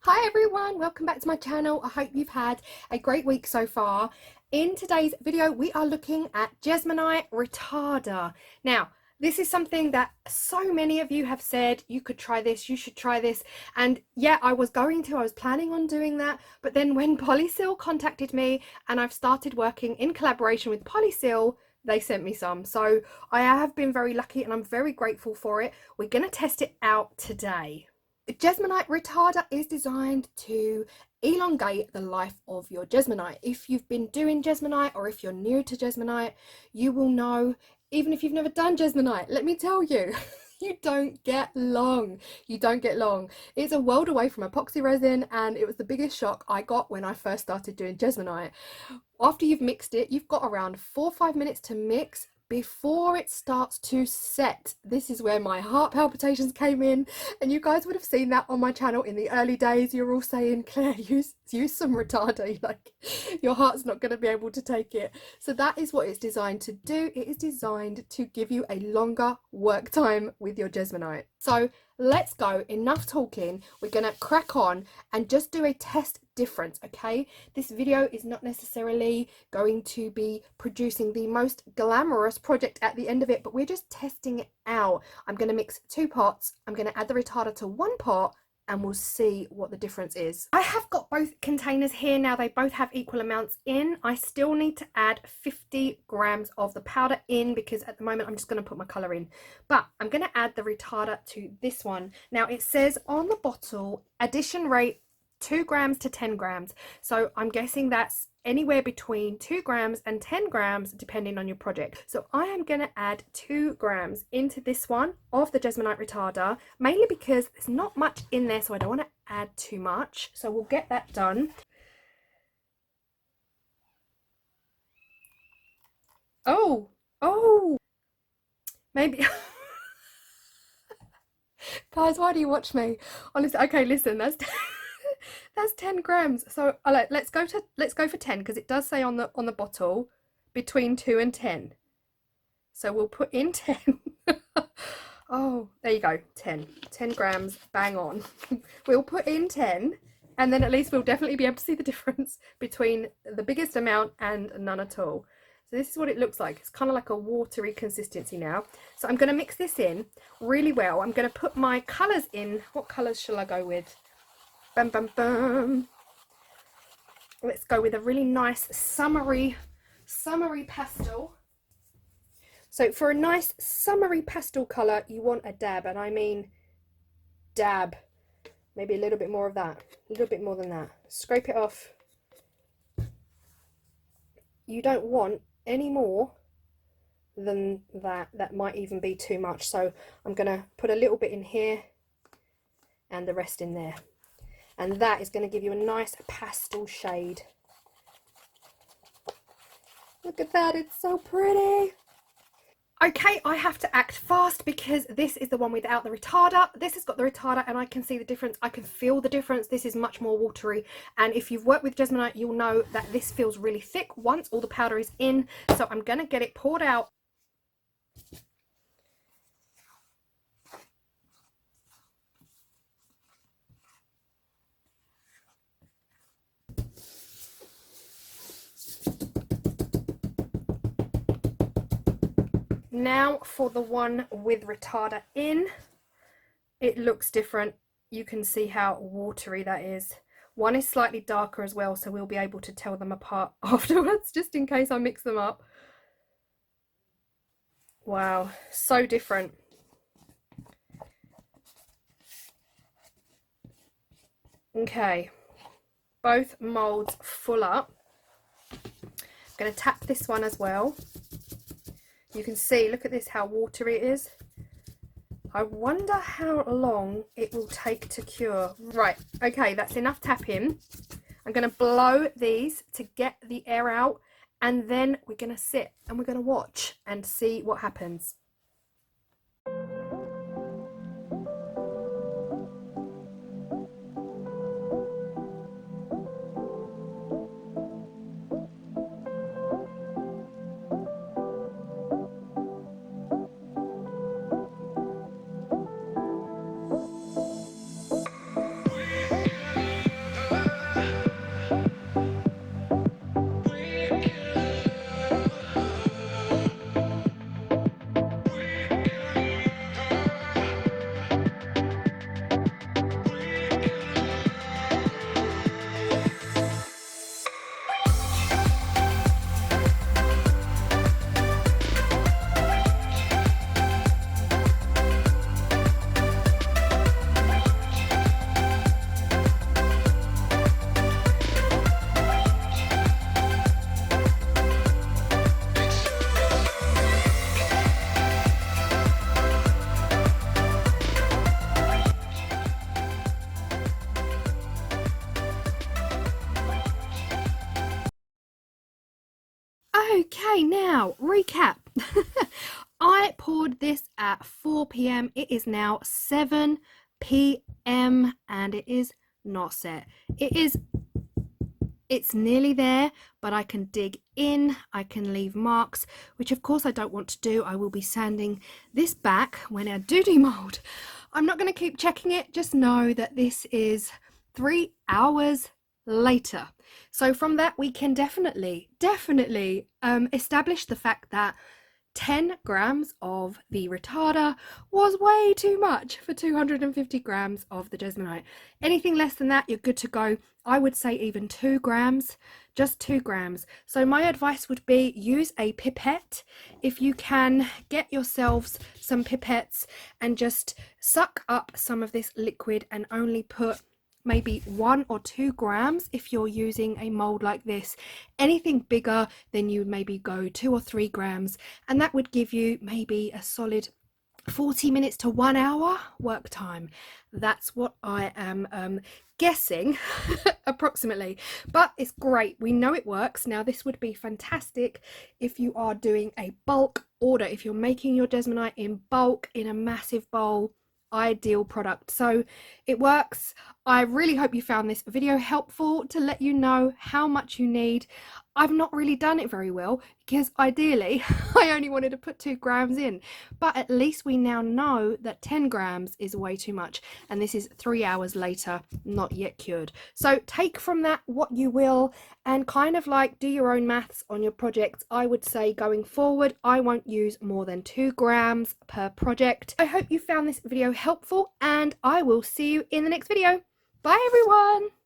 Hi everyone, welcome back to my channel. I hope you've had a great week so far. In today's video, we are looking at Jesmonite Retarder. Now, this is something that so many of you have said, you could try this, you should try this. And yeah, I was planning on doing that. But then when Polysil contacted me and I've started working in collaboration with Polysil, they sent me some. So I have been very lucky and I'm very grateful for it. We're going to test it out today. Jesmonite Retarder is designed to elongate the life of your Jesmonite. If you've been doing Jesmonite or if you're new to Jesmonite, you will know, even if you've never done Jesmonite, let me tell you, you don't get long. You don't get long. It's a world away from epoxy resin, and it was the biggest shock I got when I first started doing Jesmonite. After you've mixed it, you've got around 4 or 5 minutes to mix before it starts to set. This is where my heart palpitations came in, and you guys would have seen that on my channel in the early days. You're all saying, Claire, use some retarder, like your heart's not going to be able to take it. So that is what it's designed to do. It is designed to give you a longer work time with your Jesmonite. So let's go, enough talking. We're gonna crack on and just do a test difference, okay? This video is not necessarily going to be producing the most glamorous project at the end of it, but we're just testing it out. I'm gonna mix 2 pots. I'm gonna add the retarder to 1 pot and we'll see what the difference is. I have got both containers here now. They both have equal amounts in. I still need to add 50 grams of the powder in because at the moment I'm just going to put my colour in. But I'm going to add the retarder to this one. Now it says on the bottle, addition rate 2 grams to 10 grams. So I'm guessing that's anywhere between 2 grams and 10 grams depending on your project. So I am going to add 2 grams into this one of the Jesmonite Retarder, mainly because there's not much in there, so I don't want to add too much. So we'll get that done. Oh, maybe. Guys, why do you watch me? Honestly, okay, listen, that's that's 10 grams. So let's go for 10 because it does say on the bottle between 2 and 10. So we'll put in 10. Oh, there you go, 10 grams, bang on. We'll put in 10 and then at least we'll definitely be able to see the difference between the biggest amount and none at all. So this is what it looks like. It's kind of like a watery consistency now. So I'm going to mix this in really well. I'm going to put my colours in. What colours shall I go with? Bum, bum, bum. Let's go with a really nice summery pastel. So for a nice summery pastel colour, you want a dab, and I mean dab. Maybe a little bit more of that, a little bit more than that. Scrape it off. You don't want any more than that. That might even be too much. So I'm going to put a little bit in here and the rest in there. And that is going to give you a nice pastel shade. Look at that, it's so pretty. Okay, I have to act fast because this is the one without the retarder. This has got the retarder and I can see the difference. I can feel the difference. This is much more watery. And if you've worked with Jesmonite, you'll know that this feels really thick once all the powder is in. So I'm going to get it poured out. Now for the one with retarder in. It looks different. You can see how watery that is. One is slightly darker as well, so we'll be able to tell them apart afterwards, just in case I mix them up. Wow, so different. Okay, both molds full up. I'm going to tap this one as well. You can see, look at this, how watery it is. I wonder how long it will take to cure. Right, okay, that's enough tapping. I'm going to blow these to get the air out, and then we're going to sit and we're going to watch and see what happens. Okay, now recap. I poured this at 4 p.m. It is now 7 p.m. and it is not set. It's nearly there, but I can dig in, I can leave marks, which of course I don't want to do. I will be sanding this back when I do demold. I'm not going to keep checking it, just know that this is 3 hours later. So from that we can definitely establish the fact that 10 grams of the retarder was way too much for 250 grams of the Jesmonite. Anything less than that, you're good to go. I would say even 2 grams, just 2 grams. So my advice would be use a pipette. If you can, get yourselves some pipettes and just suck up some of this liquid and only put maybe 1 or 2 grams if you're using a mold like this. Anything bigger, then you maybe go 2 or 3 grams, and that would give you maybe a solid 40 minutes to 1 hour work time. That's what I am guessing approximately, but it's great. We know it works. Now this would be fantastic if you are doing a bulk order, if you're making your Jesmonite in bulk in a massive bowl. Ideal product. So it works. I really hope you found this video helpful to let you know how much you need. I've not really done it very well because ideally I only wanted to put 2 grams in, but at least we now know that 10 grams is way too much, and this is 3 hours later, not yet cured. So take from that what you will and kind of like do your own maths on your projects. I would say going forward I won't use more than 2 grams per project. I hope you found this video helpful and I will see you in the next video. Bye everyone!